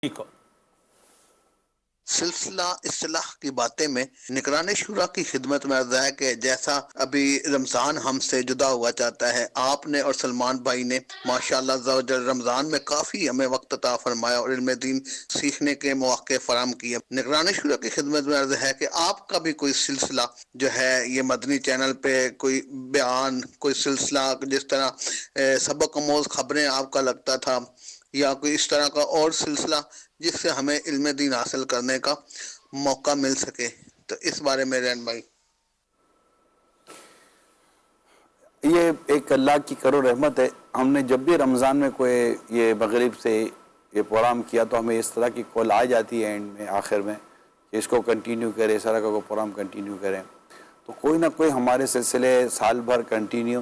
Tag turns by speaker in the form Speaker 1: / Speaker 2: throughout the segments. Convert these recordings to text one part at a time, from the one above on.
Speaker 1: ٹھیک ہو.
Speaker 2: سلسلہ اصلاح کی باتیں میں نگران شورا کی خدمت میں عرض ہے کہ جیسا ابھی رمضان ہم سے جدا ہوا چاہتا ہے، آپ نے اور سلمان بھائی نے ماشاءاللہ عز و جل رمضان میں کافی ہمیں وقت عطا فرمایا اور علم دین سیکھنے کے مواقع فراہم کیے. نگران شورا کی خدمت میں عرض ہے کہ آپ کا بھی کوئی سلسلہ جو ہے یہ مدنی چینل پہ کوئی بیان، کوئی سلسلہ جس طرح سبق آموز خبریں آپ کا لگتا تھا، یا کوئی اس طرح کا اور سلسلہ جس سے ہمیں علم دین حاصل کرنے کا موقع مل سکے، تو اس بارے میں رین بھائی.
Speaker 3: یہ ایک اللہ کی کرو رحمت ہے. ہم نے جب بھی رمضان میں کوئی یہ مغرب سے یہ پروگرام کیا تو ہمیں اس طرح کی کال آ جاتی ہے اینڈ میں، آخر میں، کہ اس کو کنٹینیو کرے، اس طرح کا کوئی پروگرام کنٹینیو کریں. تو کوئی نہ کوئی ہمارے سلسلے سال بھر کنٹینیو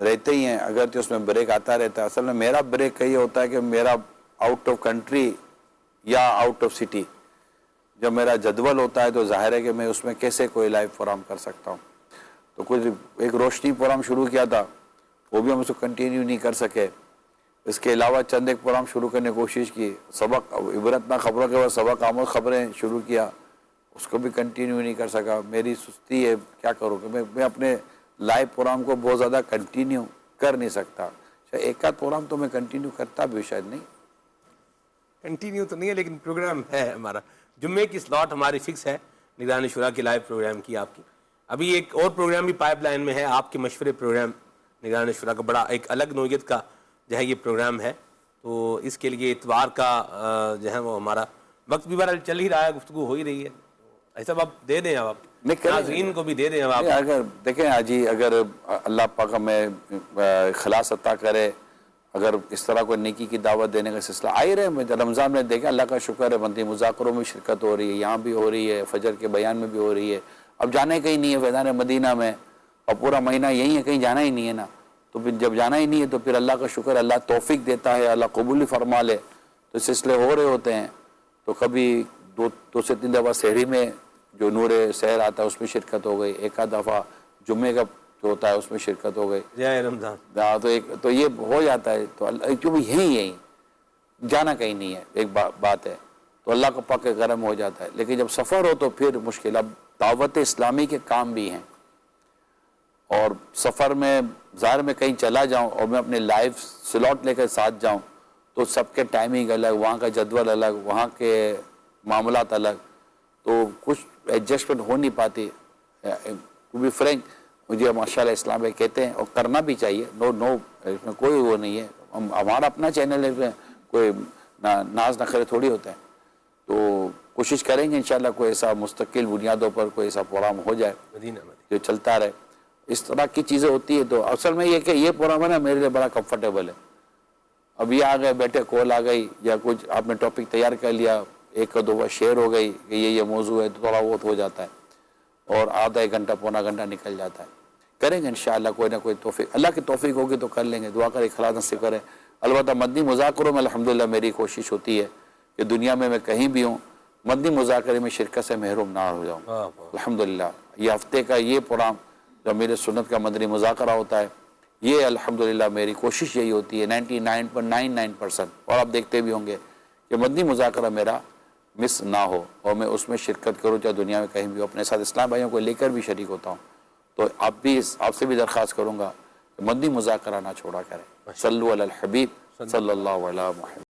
Speaker 3: رہتے ہی ہیں، اگرچہ اس میں بریک آتا رہتا ہے. اصل میں میرا بریک یہ ہوتا ہے کہ میرا آؤٹ آف کنٹری یا آؤٹ آف سٹی جب میرا جدول ہوتا ہے تو ظاہر ہے کہ میں اس میں کیسے کوئی لائیو پروگرام کر سکتا ہوں. تو کچھ ایک روشنی پروگرام شروع کیا تھا، وہ بھی ہم اس کو کنٹینیو نہیں کر سکے. اس کے علاوہ چند ایک پروگرام شروع کرنے کی کوشش کی، سبق عبرتناک خبروں کے بعد سبق آموز خبریں شروع کیا، اس کو بھی کنٹینیو نہیں کر سکا. میری سستی ہے، کیا کروں کہ میں اپنے لائیو پروگرام کو بہت زیادہ کنٹینیو کر نہیں سکتا. شاید ایک آدھ پروگرام تو میں کنٹینیو کرتا بھی شاید نہیں.
Speaker 1: کنٹینیو تو نہیں ہے لیکن پروگرام ہے ہمارا. جمعے کی سلاٹ ہماری فکس ہے نگران شورا کے لائیو پروگرام کی. آپ کی ابھی ایک اور پروگرام بھی پائپ لائن میں ہے، آپ کے مشورے پروگرام نگران شورا کا، بڑا ایک الگ نوعیت کا جو ہے یہ پروگرام ہے. تو اس کے لیے اتوار کا جو ہے وہ ہمارا وقت بھی بہرحال چل ہی رہا ہے، گفتگو ہو ہی رہی ہے. ایسا آپ دے دیں، اب آپ ناظرین کو بھی دے دیں. اب آپ
Speaker 3: اگر دیکھیں حاجی، اگر اللہ پاک ہمیں اخلاص عطا کرے، اگر اس طرح کوئی نیکی کی دعوت دینے کا سلسلہ آ ہی رہے. رمضان میں دیکھیں اللہ کا شکر ہے، مدنی مذاکروں میں شرکت ہو رہی ہے، یہاں بھی ہو رہی ہے، فجر کے بیان میں بھی ہو رہی ہے. اب جانے کہیں نہیں ہے فیضان مدینہ میں، اور پورا مہینہ یہی ہے، کہیں جانا ہی نہیں ہے نا. تو پھر جب جانا ہی نہیں ہے تو پھر اللہ کا شکر، اللہ توفیق دیتا ہے، اللہ قبول فرما لے تو سلسلے ہو رہے ہوتے ہیں. تو کبھی دو سے تین دفعہ سحری میں جو نور سحر آتا ہے اس میں شرکت ہو گئی، ایک آدھ دفعہ جمعے کا جو ہوتا ہے اس میں شرکت ہو گئی.
Speaker 1: جائے رمضان
Speaker 3: تو یہ ہو جاتا ہے. تو کیونکہ یہی جانا کہیں نہیں ہے، ایک بات ہے تو اللہ کا پاک کرم ہو جاتا ہے. لیکن جب سفر ہو تو پھر مشکل. اب دعوت اسلامی کے کام بھی ہیں، اور سفر میں ظاہر میں کہیں چلا جاؤں اور میں اپنے لائیو سلاٹ لے کر ساتھ جاؤں تو سب کے ٹائمنگ الگ، وہاں کا جدول الگ، وہاں کے معاملات الگ، تو کچھ ایڈجسٹمنٹ ہو نہیں پاتی. ٹو بی فرینک، مجھے ماشاءاللہ اسلام بھائی کہتے ہیں اور کرنا بھی چاہیے، نو اس میں کوئی وہ نہیں ہے. ہمارا اپنا چینل ہے، کوئی ناز نخرے تھوڑی ہوتے ہیں. تو کوشش کریں گے انشاءاللہ کوئی ایسا مستقل بنیادوں پر کوئی ایسا پروگرام ہو جائے جو چلتا رہے. اس طرح کی چیزیں ہوتی ہے. تو اصل میں یہ کہ یہ پروگرام ہے نا میرے لیے بڑا کمفرٹیبل ہے. اب یہ آ گئے بیٹھے، کال آ گئی یا کچھ آپ نے ٹاپک تیار کر لیا، ایک دو بار شیئر ہو گئی کہ یہ موضوع ہے تو تھوڑا بہت ہو جاتا ہے، اور آدھا ایک گھنٹہ پونا گھنٹہ نکل جاتا ہے. کریں گے انشاءاللہ کوئی نہ کوئی توفیق، اللہ کی توفیق ہوگی تو کر لیں گے. دعا کریں اخلاص نصیب کریں. البتہ مدنی مذاکروں میں الحمدللہ میری کوشش ہوتی ہے کہ دنیا میں کہیں بھی ہوں مدنی مذاکرے میں شرکت سے محروم نہ ہو جاؤں. الحمدللہ یہ ہفتے کا یہ پروگرام جو میرے سنت کا مدنی مذاکرہ ہوتا ہے، یہ الحمدللہ میری کوشش یہی ہوتی ہے 99.99%. اور آپ دیکھتے بھی ہوں گے کہ مدنی مذاکرہ میرا مس نہ ہو اور میں اس میں شرکت کروں، چاہے دنیا میں کہیں بھی ہو. اپنے ساتھ اسلام بھائیوں کو لے کر بھی شریک ہوتا ہوں. تو آپ سے بھی درخواست کروں گا کہ مدنی مذاکرہ نہ چھوڑا کریں. صلو علی الحبیب صلی اللہ علیہ محمد.